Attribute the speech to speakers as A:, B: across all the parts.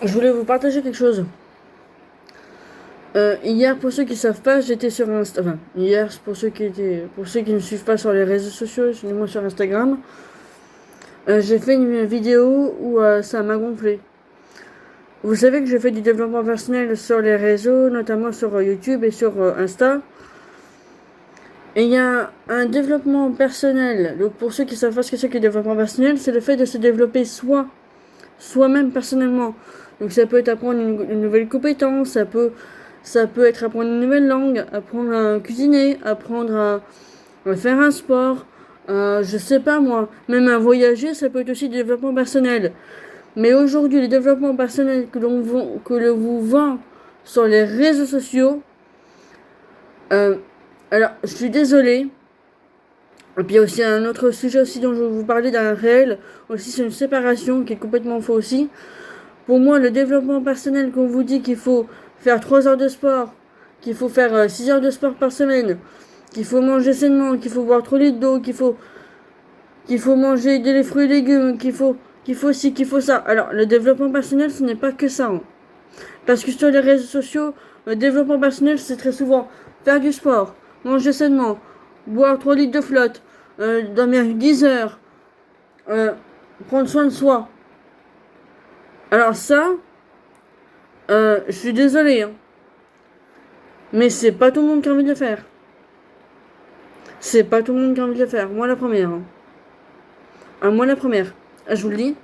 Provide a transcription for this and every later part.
A: Je voulais vous partager quelque chose. Hier, pour ceux qui savent pas, j'étais sur Insta. Enfin, hier, pour ceux qui ne suivent pas sur les réseaux sociaux, du moins sur Instagram, j'ai fait une vidéo où ça m'a gonflé. Vous savez que je fais du développement personnel sur les réseaux, notamment sur YouTube et sur Insta. Et il y a un développement personnel. Donc, pour ceux qui savent pas ce que c'est que le développement personnel, c'est le fait de se développer soi-même personnellement. Donc, ça peut être apprendre une nouvelle compétence, ça peut être apprendre une nouvelle langue, apprendre à cuisiner, apprendre à faire un sport, je sais pas moi, même à voyager, ça peut être aussi du développement personnel. Mais aujourd'hui, le développement personnel que l'on vous vend sur les réseaux sociaux, euh, alors je suis désolée. Et puis il y a aussi un autre sujet aussi dont je vais vous parler d'un réel, aussi c'est une séparation qui est complètement faux aussi. Pour moi, le développement personnel qu'on vous dit qu'il faut faire 3 heures de sport, qu'il faut faire 6 heures de sport par semaine, qu'il faut manger sainement, qu'il faut boire 3 litres d'eau, qu'il faut manger des fruits et légumes, qu'il faut ci, qu'il faut ça. Alors, le développement personnel, ce n'est pas que ça, hein. Parce que sur les réseaux sociaux, le développement personnel, c'est très souvent faire du sport, manger sainement, boire 3 litres de flotte, dormir 10 heures, euh, prendre soin de soi. Alors ça, je suis désolé, hein, mais c'est pas tout le monde qui a envie de le faire. C'est pas tout le monde qui a envie de le faire. Moi la première, hein. Moi la première. Je vous le dis.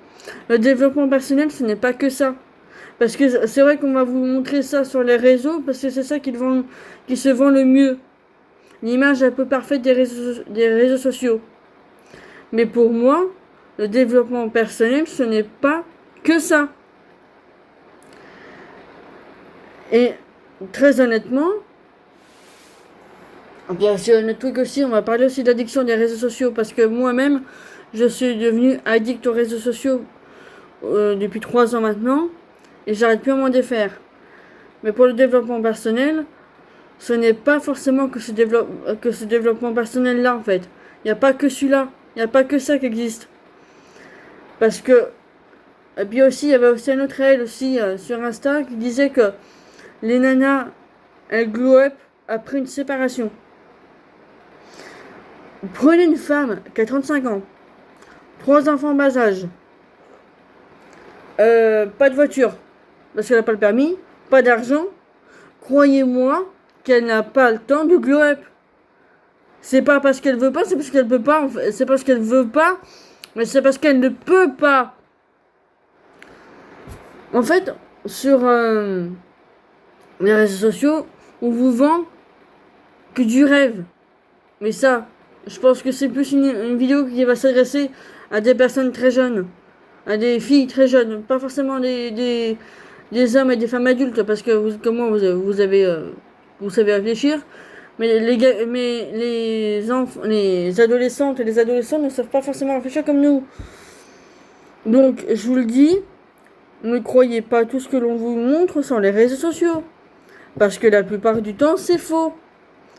A: Le développement personnel, ce n'est pas que ça. Parce que c'est vrai qu'on va vous montrer ça sur les réseaux, parce que c'est ça qui se vend le mieux. L'image un peu parfaite des réseaux sociaux. Mais pour moi, le développement personnel, ce n'est pas que ça. Et très honnêtement, bien sûr, le truc aussi, on va parler aussi d'addiction des réseaux sociaux, parce que moi-même, je suis devenue addict aux réseaux sociaux depuis 3 ans maintenant, et j'arrête plus à m'en défaire. Mais pour le développement personnel, ce n'est pas forcément que ce développement personnel-là, en fait. Il n'y a pas que celui-là. Il n'y a pas que ça qui existe. Parce que, et puis aussi, il y avait aussi un autre réel aussi sur Insta qui disait que les nanas, elles glow up après une séparation. Prenez une femme qui a 35 ans, 3 enfants en bas âge, pas de voiture, parce qu'elle n'a pas le permis, pas d'argent. Croyez-moi qu'elle n'a pas le temps de glow up. C'est pas parce qu'elle veut pas, c'est parce qu'elle peut pas. C'est parce qu'elle veut pas, mais c'est parce qu'elle ne peut pas. En fait, sur les réseaux sociaux, on vous vend que du rêve. Mais ça, je pense que c'est plus une vidéo qui va s'adresser à des personnes très jeunes, à des filles très jeunes, pas forcément des hommes et des femmes adultes, parce que comment vous savez réfléchir. Mais les adolescentes et les adolescents ne savent pas forcément réfléchir comme nous. Donc, je vous le dis, ne croyez pas tout ce que l'on vous montre sur les réseaux sociaux. Parce que la plupart du temps, c'est faux.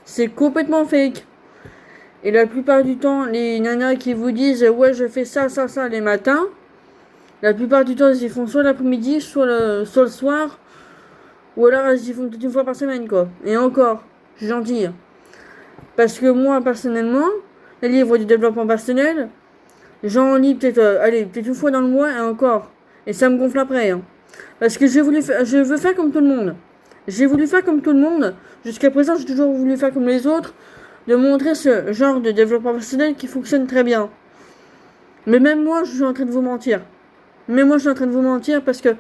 A: C'est complètement fake. Et la plupart du temps, les nanas qui vous disent ouais, je fais ça, ça, ça les matins, la plupart du temps, ils y font soit l'après-midi, soit le soir, ou alors ils y font peut-être une fois par semaine, quoi. Et encore, je suis gentille. Parce que moi, personnellement, les livres du développement personnel, j'en lis peut-être, allez, peut-être une fois dans le mois et encore. Et ça me gonfle après, hein. Parce que je veux faire comme tout le monde. J'ai voulu faire comme tout le monde. Jusqu'à présent, j'ai toujours voulu faire comme les autres. De montrer ce genre de développement personnel qui fonctionne très bien. Mais même moi, je suis en train de vous mentir. Mais moi, je suis en train de vous mentir parce que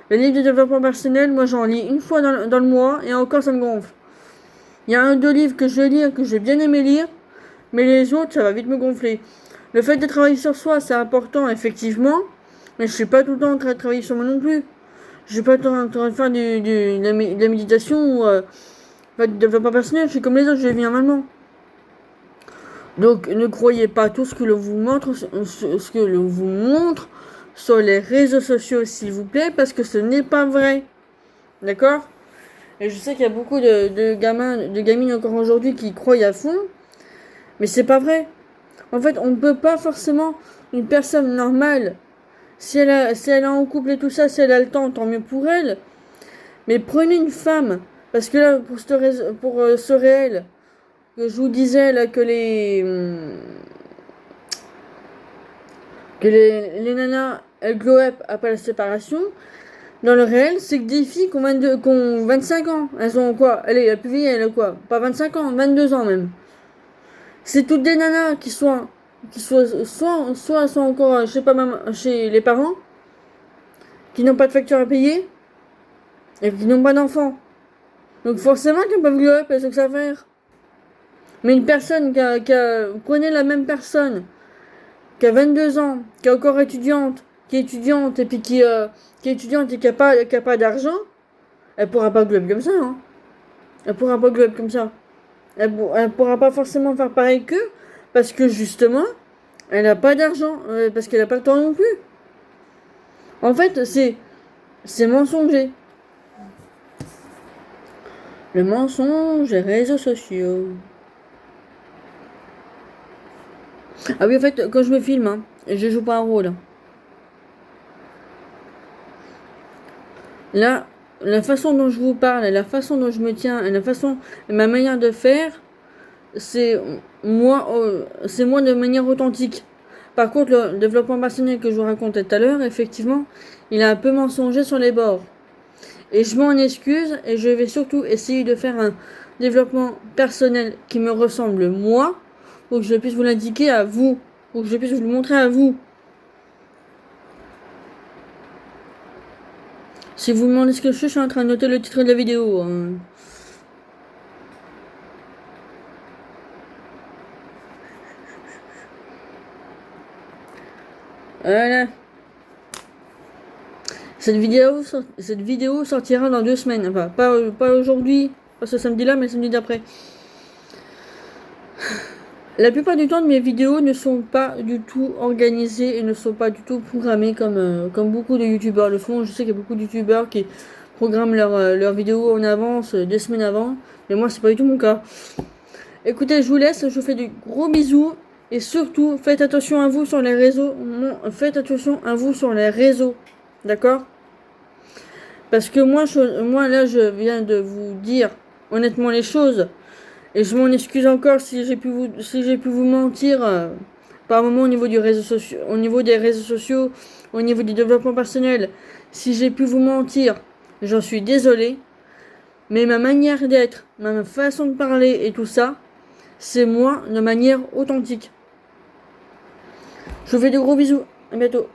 A: les livres de développement personnel, moi, j'en lis une fois dans le mois et encore, ça me gonfle. Il y a un ou deux livres que je lis, que j'ai bien aimé lire, mais les autres, ça va vite me gonfler. Le fait de travailler sur soi, c'est important, effectivement, mais je suis pas tout le temps en train de travailler sur moi non plus. Je suis pas tout le temps en train de faire de la méditation ou du développement personnel. Je suis comme les autres, je vis normalement. Donc, ne croyez pas tout ce que l'on vous montre, ce que l'on vous montre sur les réseaux sociaux, s'il vous plaît, parce que ce n'est pas vrai. D'accord? Et je sais qu'il y a beaucoup de gamins, de gamines encore aujourd'hui qui croient à fond, mais c'est pas vrai. En fait, on ne peut pas forcément, une personne normale Si elle est en couple et tout ça, si elle a le temps, tant mieux pour elle. Mais prenez une femme. Parce que là, pour ce réel, que je vous disais là que les nanas, elles glow up après la séparation. Dans le réel, c'est que des filles qui ont 25 ans. Elles ont quoi? Allez, la plus vieille, elle a quoi? Pas 25 ans, 22 ans même. C'est toutes des nanas soit sont encore, je sais pas, même chez les parents, qui n'ont pas de facture à payer, et qui n'ont pas d'enfants. Donc forcément qu'elles peuvent glow up, elles ont que ça à faire. Mais une personne connaît la même personne, qui a 22 ans, qui est encore étudiante, qui est étudiante, et puis qui est étudiante et qui a pas d'argent, elle pourra pas glow up comme ça, hein. Elle pourra pas glow up comme ça. Elle pourra pas forcément faire pareil qu'eux, parce que justement, elle n'a pas d'argent, parce qu'elle n'a pas le temps non plus. En fait, c'est mensonger. Le mensonge, les réseaux sociaux. Ah oui, en fait, quand je me filme, hein, je joue pas un rôle. Là, la façon dont je vous parle, la façon dont je me tiens, ma manière de faire, c'est c'est moi de manière authentique. Par contre, le développement personnel que je vous racontais tout à l'heure, effectivement, il a un peu mensonger sur les bords. Et je m'en excuse et je vais surtout essayer de faire un développement personnel qui me ressemble moi, pour que je puisse vous l'indiquer à vous, pour que je puisse vous le montrer à vous. Si vous me demandez ce que je suis en train de noter le titre de la vidéo. Voilà. Cette vidéo sortira dans 2 semaines. Enfin, pas aujourd'hui, pas ce samedi-là, mais le samedi d'après. La plupart du temps de mes vidéos ne sont pas du tout organisées et ne sont pas du tout programmées comme beaucoup de youtubeurs le font. Je sais qu'il y a beaucoup de youtubeurs qui programment leurs vidéos en avance, 2 semaines avant. Mais moi, c'est pas du tout mon cas. Écoutez, je vous laisse, je vous fais de gros bisous. Et surtout, faites attention à vous sur les réseaux. Faites attention à vous sur les réseaux. D'accord? Parce que moi, là, je viens de vous dire honnêtement les choses. Et je m'en excuse encore si j'ai pu vous mentir par moment au niveau des réseaux sociaux, au niveau du développement personnel. Si j'ai pu vous mentir, j'en suis désolée. Mais ma manière d'être, ma façon de parler et tout ça, c'est moi de manière authentique. Je vous fais de gros bisous. À bientôt.